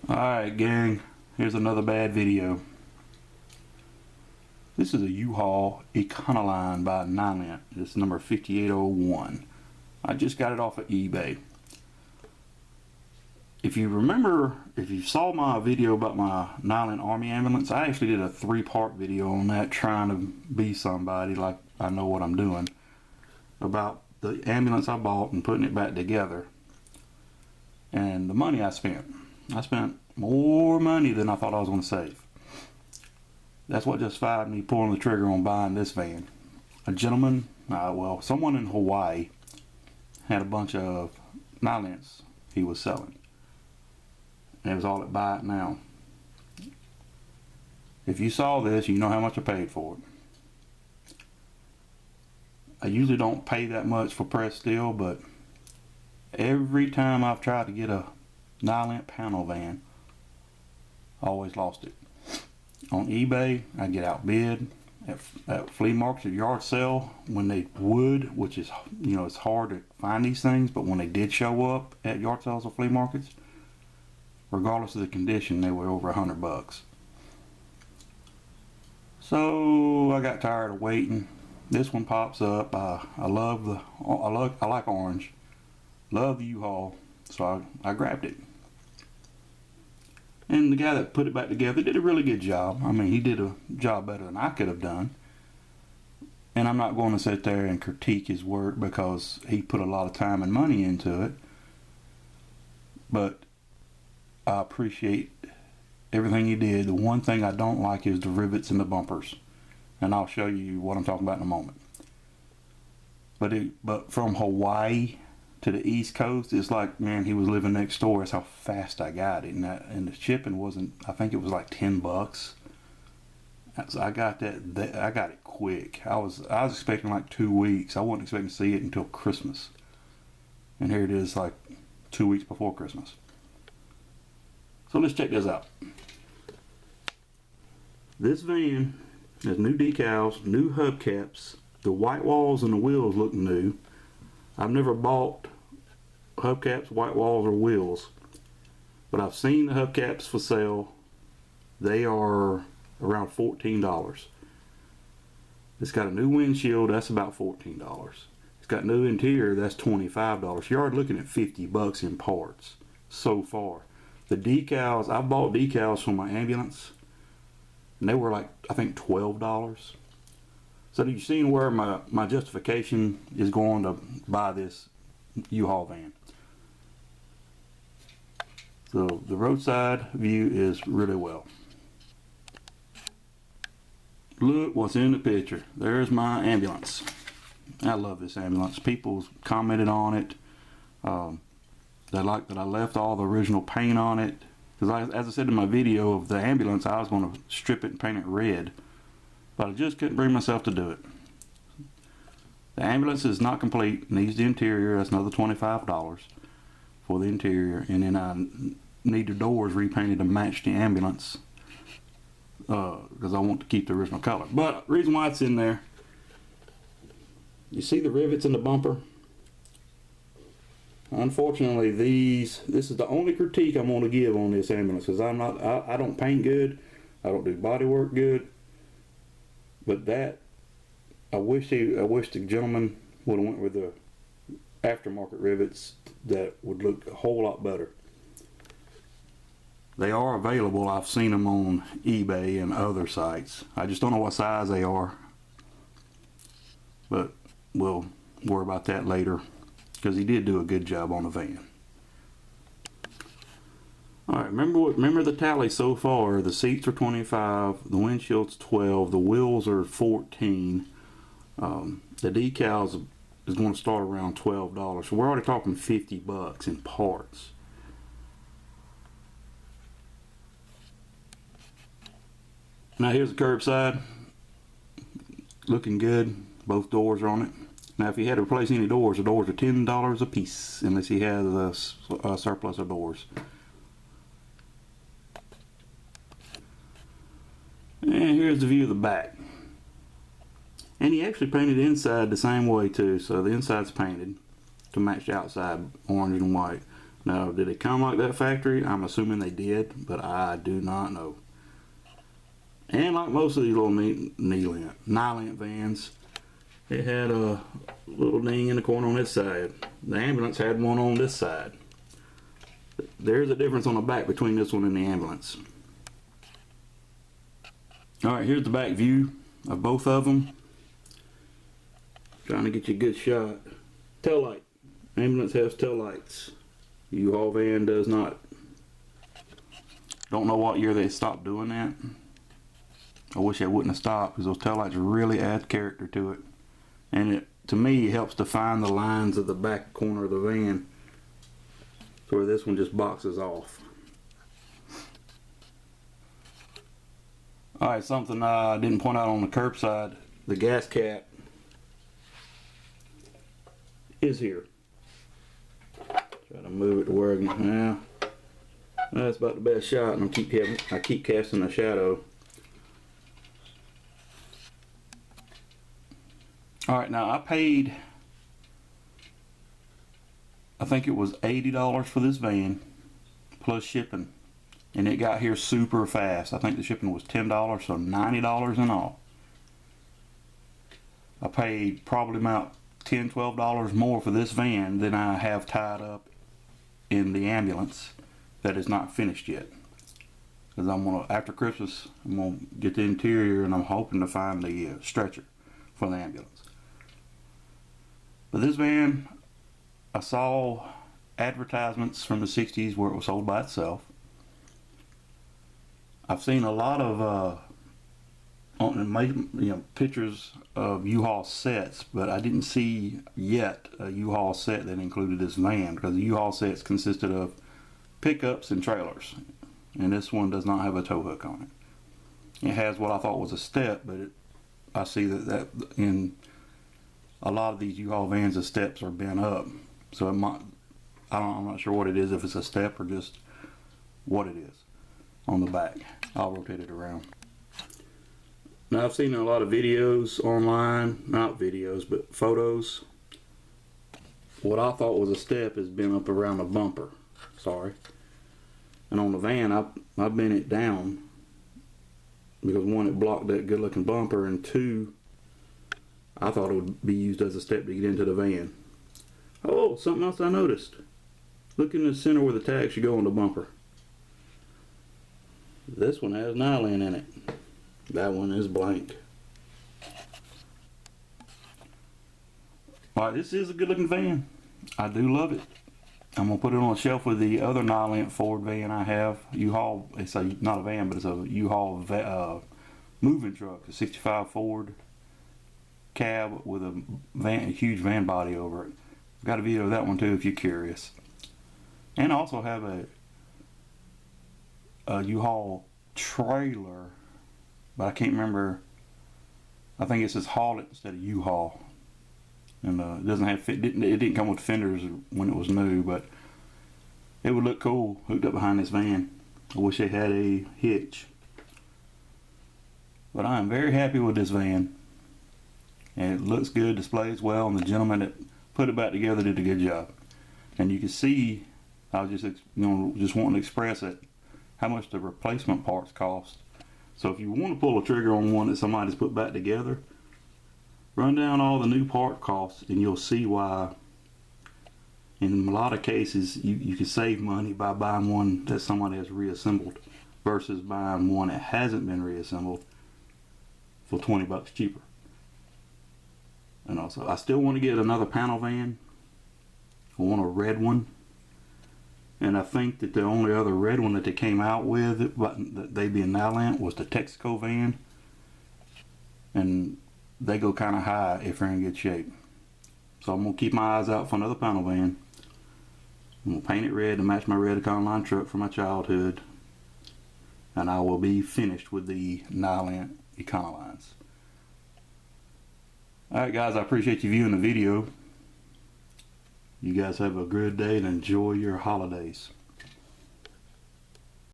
Alright gang, here's another bad video. This is a U-Haul Econoline by Nylint. It's number 5801. I just got it off of eBay. If you remember, if you saw my video about my Nylint Army ambulance, I actually did a 3-part video on that, trying to be somebody like I know what I'm doing, about the ambulance I bought and putting it back together and the money I spent. I spent more money than I thought I was going to save. That's what justified me pulling the trigger on buying this van. A gentleman, someone in Hawaii had a bunch of Nylints he was selling. And it was all at Buy It Now. If you saw this, you know how much I paid for it. I usually don't pay that much for pressed steel, but every time I've tried to get a Nylint panel van, I always lost it. On eBay, I get outbid. At flea markets or yard sale, when they would, which is, it's hard to find these things, but when they did show up at yard sales or flea markets, regardless of the condition, they were over $100. So I got tired of waiting. This one pops up. I like orange. Love the U-Haul, so I grabbed it. And the guy that put it back together did a really good job. I mean, he did a job better than I could have done. And I'm not going to sit there and critique his work because he put a lot of time and money into it. But I appreciate everything he did. The one thing I don't like is the rivets and the bumpers. And I'll show you what I'm talking about in a moment. But from Hawaii to the East Coast, it's like, man, he was living next door. That's how fast I got it. And the shipping wasn't, I think it was like $10. So I got I got it quick. I was expecting like 2 weeks. I wasn't expecting to see it until Christmas. And here it is, like 2 weeks before Christmas. So let's check this out. This van has new decals, new hubcaps. The white walls and the wheels look new. I've never bought hubcaps, white walls, or wheels, but I've seen the hubcaps for sale. They are around $14. It's got a new windshield, that's about $14. It's got new interior, that's $25. You're already looking at $50 in parts so far. The decals, I bought decals for my ambulance, and they were like, I think $12. So you've seen where my justification is going to buy this U-Haul van. So the roadside view is really well. Look what's in the picture. There's my ambulance. I love this ambulance. People commented on it. They like that I left all the original paint on it. Because as I said in my video of the ambulance, I was going to strip it and paint it red. But I just couldn't bring myself to do it. The ambulance is not complete. Needs the interior. That's another $25 for the interior. And then I need the doors repainted to match the ambulance, because I want to keep the original color. But the reason why it's in there, you see the rivets in the bumper? Unfortunately, this is the only critique I'm going to give on this ambulance, because I don't paint good. I don't do body work good. But that, I wish the gentleman would have went with the aftermarket rivets. That would look a whole lot better. They are available. I've seen them on eBay and other sites. I just don't know what size they are. But we'll worry about that later, because he did do a good job on the van. Alright, remember the tally so far. The seats are $25, the windshield's $12, the wheels are $14. The decals is going to start around $12. So we're already talking $50 in parts. Now here's the curbside. Looking good. Both doors are on it. Now if you had to replace any doors, the doors are $10 a piece, unless he has a surplus of doors. And here's the view of the back. And he actually painted the inside the same way too. So the inside's painted to match the outside, orange and white. Now, did it come like that factory? I'm assuming they did, but I do not know. And like most of these little Nylint vans, it had a little ding in the corner on this side. The ambulance had one on this side. There's a difference on the back between this one and the ambulance. Alright, here's the back view of both of them. Trying to get you a good shot. Tail light. Ambulance has tail lights. U-Haul van does not. Don't know what year they stopped doing that. I wish they wouldn't have stopped, because those tail lights really add character to it. And it, to me, helps define the lines of the back corner of the van, so where this one just boxes off. Alright, something I didn't point out on the curbside, the gas cap is here. Try to move it to where now. That's about the best shot, and I keep casting a shadow. Alright, now I paid, I think it was $80 for this van plus shipping, and it got here super fast. I think the shipping was $10, so $90 in all. I paid probably about $10, $12 more for this van than I have tied up in the ambulance that is not finished yet. Because I'm gonna, after Christmas, I'm gonna get the interior, and I'm hoping to find the stretcher for the ambulance. But this van, I saw advertisements from the 60s where it was sold by itself. I've seen a lot of pictures of U-Haul sets, but I didn't see yet a U-Haul set that included this van, because the U-Haul sets consisted of pickups and trailers, and this one does not have a tow hook on it. It has what I thought was a step, but I see that in a lot of these U-Haul vans, the steps are bent up, so it might, I'm not sure what it is, if it's a step or just what it is on the back. I'll rotate it around. Now, I've seen a lot of videos online, not videos, but photos. What I thought was a step has been up around the bumper. Sorry. And on the van, I bent it down because one, it blocked that good looking bumper, and two, I thought it would be used as a step to get into the van. Oh, something else I noticed. Look in the center where the tag should go on the bumper. This one has Nylint in it. That one is blank. Alright, this is a good looking van. I do love it. I'm going to put it on a shelf with the other Nylint Ford van I have. U-Haul, it's not a van, but it's a U-Haul moving truck. A 65 Ford cab with a huge van body over it. I've got a video of that one too if you're curious. And I also have a U-Haul trailer, but I can't remember. I think it says haul it instead of U-Haul, and it doesn't have it didn't come with fenders when it was new, but it would look cool hooked up behind this van. I wish it had a hitch, but I am very happy with this van, and it looks good, displays well, and the gentleman that put it back together did a good job. And you can see, I was just just wanting to express it, how much the replacement parts cost. So if you want to pull a trigger on one that somebody's put back together, run down all the new part costs, and you'll see why in a lot of cases you can save money by buying one that somebody has reassembled versus buying one that hasn't been reassembled for 20 bucks cheaper. And also, I still want to get another panel van. I want a red one. And I think that the only other red one that they came out with, they being Nylint, was the Texaco van. And they go kind of high if they're in good shape. So I'm going to keep my eyes out for another panel van. I'm going to paint it red to match my red Econoline truck from my childhood. And I will be finished with the Nylint Econolines. Alright guys, I appreciate you viewing the video. You guys have a good day and enjoy your holidays.